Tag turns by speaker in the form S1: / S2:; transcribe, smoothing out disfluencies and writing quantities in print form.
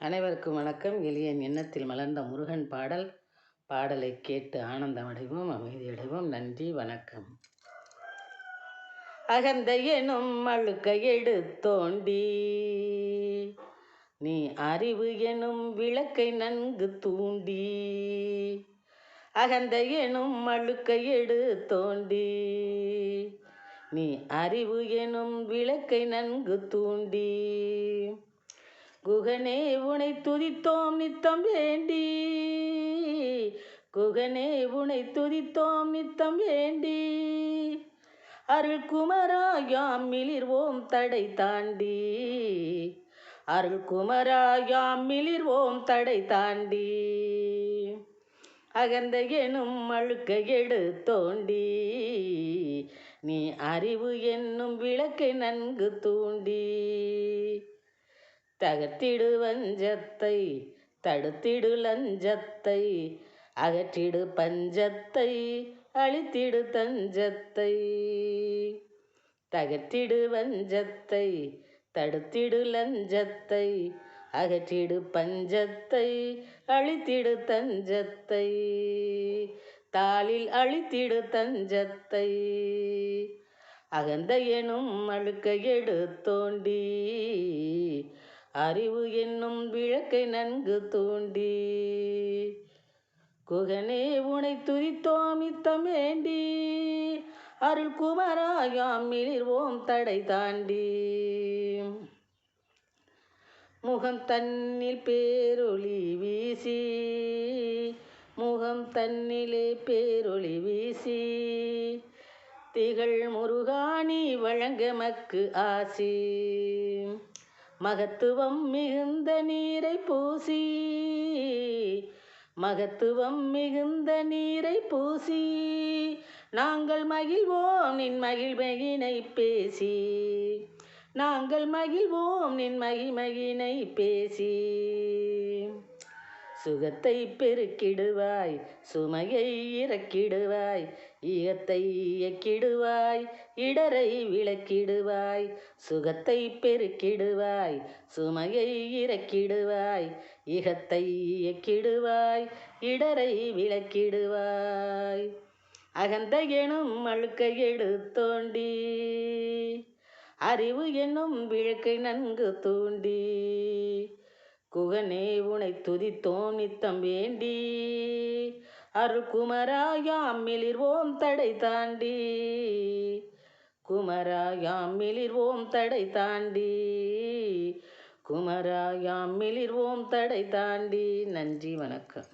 S1: அனைவருக்கும் வணக்கம். எளியன் எண்ணத்தில் மலர்ந்த முருகன் பாடலை கேட்டு ஆனந்தமடைவோம், அமைதியடைவோம். நன்றி, வணக்கம். அகந்த எனும் அழுக்க எடுத்தோண்டி நீ அறிவு எனும் விளக்கை நன்கு தூண்டி, அகந்த எனும் அழுக்க எடுத்தோண்டி நீ அறிவு எனும் விளக்கை நன்கு தூண்டி, குகனே உனை துதித்தோம் நித்தம் வேண்டி, குகனே உனை துதித்தோம் நித்தம் வேண்டி, அருள் குமராயாம் மிளிர்வோம் தடை தாண்டி, அருள் குமராயாம் மிளிர்வோம் தடை தாண்டி, அகந்த எனும் அழுக்க எடுத்தோண்டி நீ அறிவு என்னும் விளக்கை நன்கு தூண்டி, தகர்த்திடு வஞ்சத்தை தடுத்திடு லஞ்சத்தை, அகற்றிடு பஞ்சத்தை அழித்திடு தஞ்சத்தை, தகர்த்திடு வஞ்சத்தை தடுத்திடு லஞ்சத்தை, அகற்றிடு பஞ்சத்தை அழித்திடு தஞ்சத்தை, தாளில் அழித்திடு தஞ்சத்தை, அகந்த எனும் அழுக்க எடுத்தோண்டி அறிவு என்னும் விளக்கை நன்கு தூண்டி, குகனே உனை துதித்தோம் நித்தம் வேண்டி, அருள் குமராயாம் மிளிர்வோம் தடை தாண்டி, முகம் தன்னில் பேரொளி வீசி, முகம் தன்னிலே பேரொளி வீசி, திகழ் முருகாணி வழங்க மக்கு ஆசி, மகத்துவம் மிகுந்த நீரை பூசி, மகத்துவம் மிகுந்த நீரை பூசி, நாங்கள் மகிழ்வோம் நின் மகிழ்மையினை பேசி, நாங்கள் மகிழ்வோம் நின் மகிமையினை பேசி, சுகத்தை பெருக்கிடுவாய் சுமையை இறக்கிடுவாய், ஈகத்தை இயக்கிடுவாய் இடரை விளக்கிடுவாய், சுகத்தை பெருக்கிடுவாய் சுமையை இறக்கிடுவாய், ஈகத்தை இயக்கிடுவாய் இடரை விளக்கிடுவாய், அகந்த எனும் அழுக்க எடுத்தோண்டி அறிவு என்னும் விளக்கை நன்கு தூண்டி, குகனே உனை துதித்தோம் நித்தம் வேண்டி, அருள் குமராயாம் மிளிர்வோம் தடை தாண்டி, குமராயாம் மிளிர்வோம் தடை தாண்டி, குமராயாம் மிளிர்வோம் தடை தாண்டி. நன்றி, வணக்கம்.